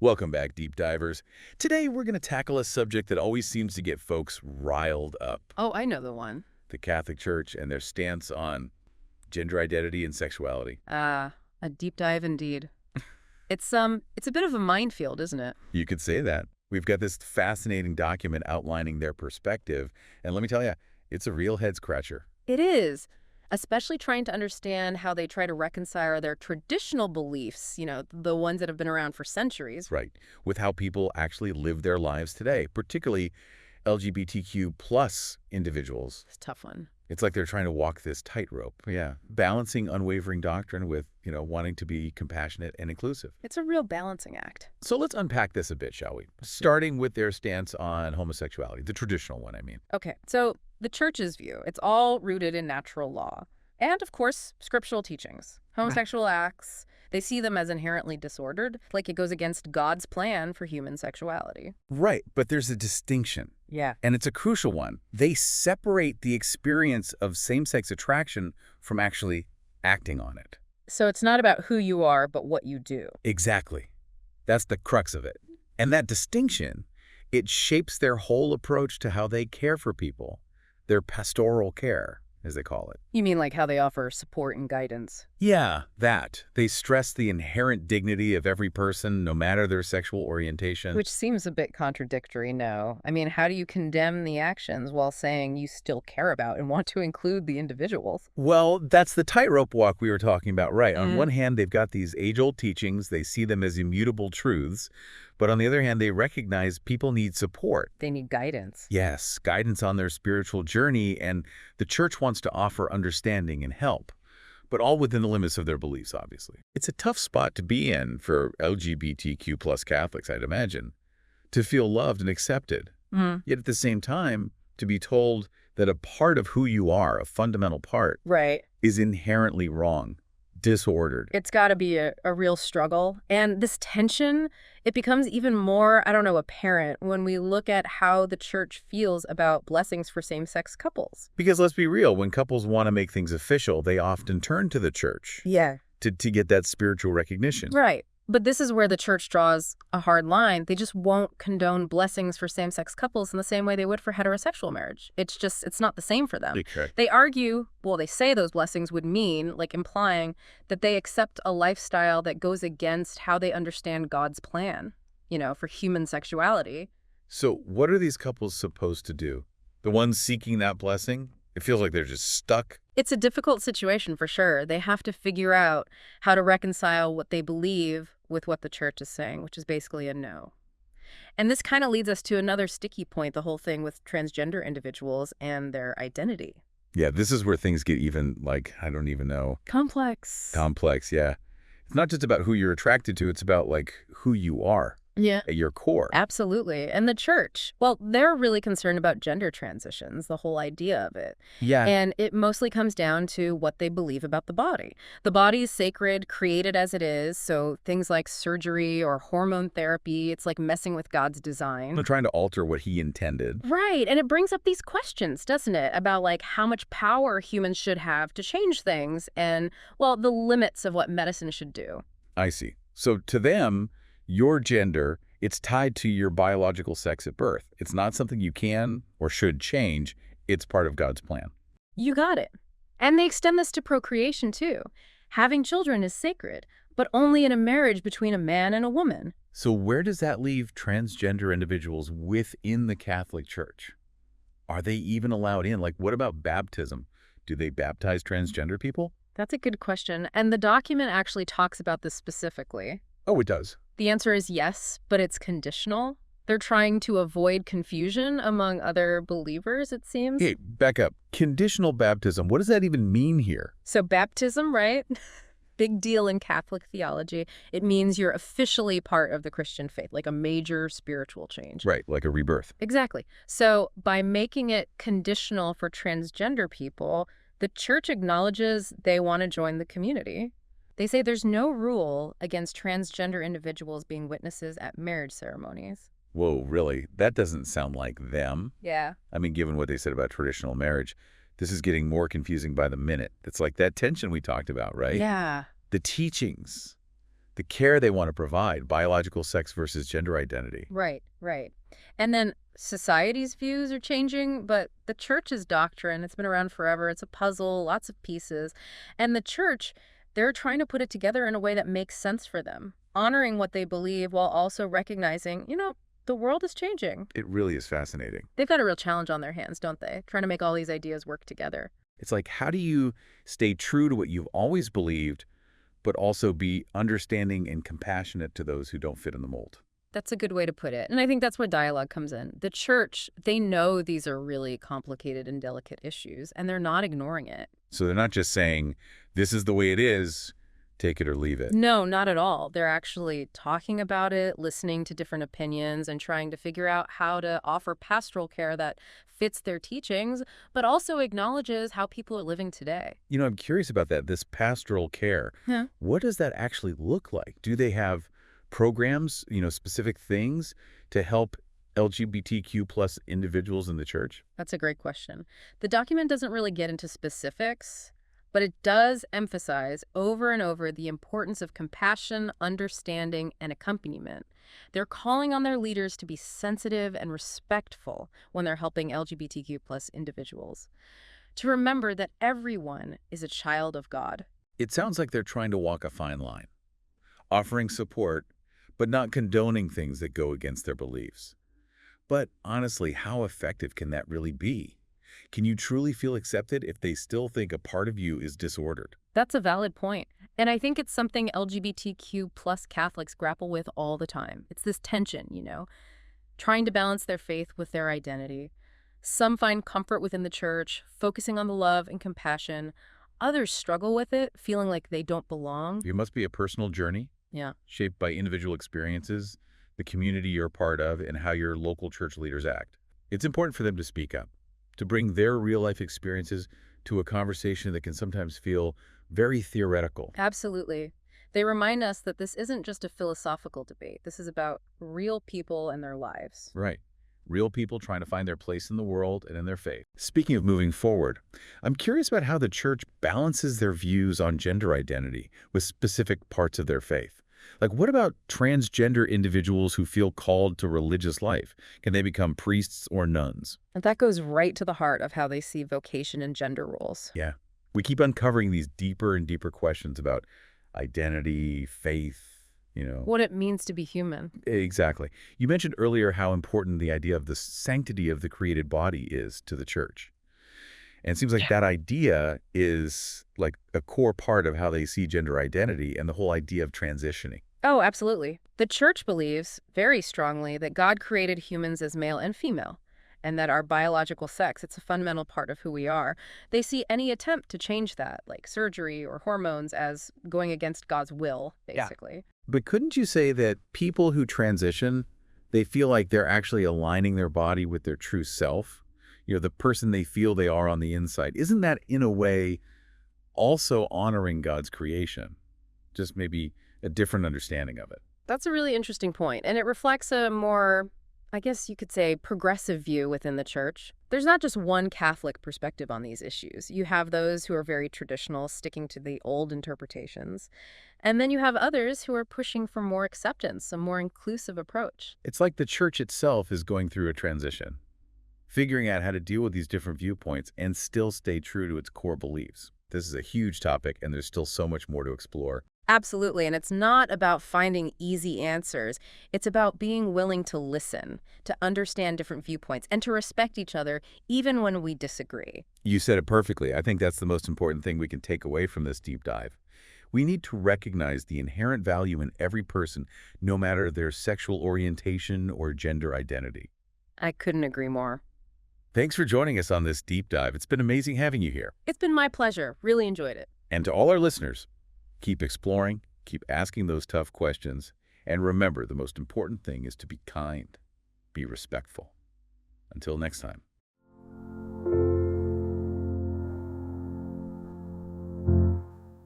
Welcome back, Deep Divers. Today, we're going to tackle a subject that always seems to get folks riled up. Oh, I know the one. The Catholic Church and their stance on gender identity and sexuality. A deep dive indeed. It's a bit of a minefield, isn't it? You could say that. We've got this fascinating document outlining their perspective, and let me tell you, it's a real head-scratcher. It is, especially trying to understand how they try to reconcile their traditional beliefs, the ones that have been around for centuries. Right, with how people actually live their lives today, particularly LGBTQ plus individuals. It's a tough one. It's like they're trying to walk this tightrope. Yeah, balancing unwavering doctrine with, wanting to be compassionate and inclusive. It's a real balancing act. So let's unpack this a bit, shall we? Starting with their stance on homosexuality, the traditional one, I mean. Okay, so the church's view, it's all rooted in natural law. And, of course, scriptural teachings. Homosexual acts, they see them as inherently disordered, like it goes against God's plan for human sexuality. Right, but there's a distinction. Yeah. And it's a crucial one. They separate the experience of same-sex attraction from actually acting on it. So it's not about who you are, but what you do. Exactly. That's the crux of it. And that distinction, it shapes their whole approach to how they care for people, their pastoral care, as they call it. You mean like how they offer support and guidance? Yeah, that. They stress the inherent dignity of every person, no matter their sexual orientation. Which seems a bit contradictory, no? I mean, how do you condemn the actions while saying you still care about and want to include the individuals? Well, that's the tightrope walk we were talking about, right? On one hand, they've got these age-old teachings. They see them as immutable truths. But on the other hand, they recognize people need support. They need guidance. Yes, guidance on their spiritual journey, and the church wants to offer understanding and help, but all within the limits of their beliefs, obviously. It's a tough spot to be in for LGBTQ plus Catholics, I'd imagine, to feel loved and accepted. Yet at the same time, to be told that a part of who you are, a fundamental part, right, is inherently wrong, disordered. It's got to be a real struggle. And this tension, it becomes even more, apparent when we look at how the church feels about blessings for same-sex couples. Because let's be real, when couples want to make things official, they often turn to the church. Yeah. To get that spiritual recognition. Right. But this is where the church draws a hard line. They just won't condone blessings for same-sex couples in the same way they would for heterosexual marriage. It's not the same for them. Okay. They argue, they say those blessings would mean, implying that they accept a lifestyle that goes against how they understand God's plan, for human sexuality. So what are these couples supposed to do? The ones seeking that blessing? It feels like they're just stuck. It's a difficult situation for sure. They have to figure out how to reconcile what they believe with what the church is saying, which is basically a no. And this kind of leads us to another sticky point, the whole thing with transgender individuals and their identity. Yeah, this is where things get even, I don't even know. Complex, yeah. It's not just about who you're attracted to, it's about, who you are. Yeah. At your core. Absolutely. And the church, they're really concerned about gender transitions, the whole idea of it. Yeah. And it mostly comes down to what they believe about the body. The body is sacred, created as it is, so things like surgery or hormone therapy, it's like messing with God's design. They're trying to alter what he intended. Right. And it brings up these questions, doesn't it, about how much power humans should have to change things and, the limits of what medicine should do. I see. So to them, your gender, it's tied to your biological sex at birth. It's not something you can or should change. It's part of God's plan. You got it. And they extend this to procreation, too. Having children is sacred, but only in a marriage between a man and a woman. So where does that leave transgender individuals within the Catholic Church? Are they even allowed in? What about baptism? Do they baptize transgender people? That's a good question. And the document actually talks about this specifically. Oh, it does. The answer is yes, but it's conditional. They're trying to avoid confusion among other believers, it seems. Hey, back up. Conditional baptism, what does that even mean here? So baptism, right? Big deal in Catholic theology. It means you're officially part of the Christian faith, like a major spiritual change. Right, like a rebirth. Exactly. So by making it conditional for transgender people, the church acknowledges they want to join the community. They say there's no rule against transgender individuals being witnesses at marriage ceremonies. Whoa, really? That doesn't sound like them. Yeah. I mean, given what they said about traditional marriage, this is getting more confusing by the minute. It's like that tension we talked about, right? Yeah. The teachings, the care they want to provide, biological sex versus gender identity. Right, right. And then society's views are changing, but the church's doctrine, it's been around forever. It's a puzzle, lots of pieces. And the church, they're trying to put it together in a way that makes sense for them, honoring what they believe while also recognizing, the world is changing. It really is fascinating. They've got a real challenge on their hands, don't they? Trying to make all these ideas work together. It's like, how do you stay true to what you've always believed, but also be understanding and compassionate to those who don't fit in the mold? That's a good way to put it. And I think that's where dialogue comes in. The church, they know these are really complicated and delicate issues, and they're not ignoring it. So they're not just saying, this is the way it is, take it or leave it. No, not at all. They're actually talking about it, listening to different opinions, and trying to figure out how to offer pastoral care that fits their teachings, but also acknowledges how people are living today. I'm curious about that, this pastoral care. Yeah. What does that actually look like? Do they have programs, specific things to help LGBTQ plus individuals in the church? That's a great question. The document doesn't really get into specifics, but it does emphasize over and over the importance of compassion, understanding, and accompaniment. They're calling on their leaders to be sensitive and respectful when they're helping LGBTQ plus individuals, to remember that everyone is a child of God. It sounds like they're trying to walk a fine line, offering support, but not condoning things that go against their beliefs. But honestly, how effective can that really be? Can you truly feel accepted if they still think a part of you is disordered? That's a valid point. And I think it's something LGBTQ plus Catholics grapple with all the time. It's this tension, trying to balance their faith with their identity. Some find comfort within the church, focusing on the love and compassion. Others struggle with it, feeling like they don't belong. It must be a personal journey. Yeah. Shaped by individual experiences, the community you're part of, and how your local church leaders act. It's important for them to speak up, to bring their real-life experiences to a conversation that can sometimes feel very theoretical. Absolutely. They remind us that this isn't just a philosophical debate. This is about real people and their lives. Right. Real people trying to find their place in the world and in their faith. Speaking of moving forward, I'm curious about how the church balances their views on gender identity with specific parts of their faith. Like, what about transgender individuals who feel called to religious life? Can they become priests or nuns? And that goes right to the heart of how they see vocation and gender roles. Yeah. We keep uncovering these deeper and deeper questions about identity, faith, What it means to be human. Exactly. You mentioned earlier how important the idea of the sanctity of the created body is to the church. And it seems like that idea is like a core part of how they see gender identity and the whole idea of transitioning. Oh, absolutely. The church believes very strongly that God created humans as male and female, and that our biological sex, it's a fundamental part of who we are. They see any attempt to change that, like surgery or hormones, as going against God's will, basically. But couldn't you say that people who transition, they feel like they're actually aligning their body with their true self? The person they feel they are on the inside. Isn't that, in a way, also honoring God's creation? Just maybe a different understanding of it. That's a really interesting point, and it reflects a more, I guess you could say, progressive view within the church. There's not just one Catholic perspective on these issues. You have those who are very traditional, sticking to the old interpretations. And then you have others who are pushing for more acceptance, a more inclusive approach. It's like the church itself is going through a transition, figuring out how to deal with these different viewpoints and still stay true to its core beliefs. This is a huge topic, and there's still so much more to explore. Absolutely, and it's not about finding easy answers. It's about being willing to listen, to understand different viewpoints, and to respect each other even when we disagree. You said it perfectly. I think that's the most important thing we can take away from this deep dive. We need to recognize the inherent value in every person, no matter their sexual orientation or gender identity. I couldn't agree more. Thanks for joining us on this deep dive. It's been amazing having you here. It's been my pleasure. Really enjoyed it. And to all our listeners, keep exploring, keep asking those tough questions, and remember, the most important thing is to be kind, be respectful. Until next time.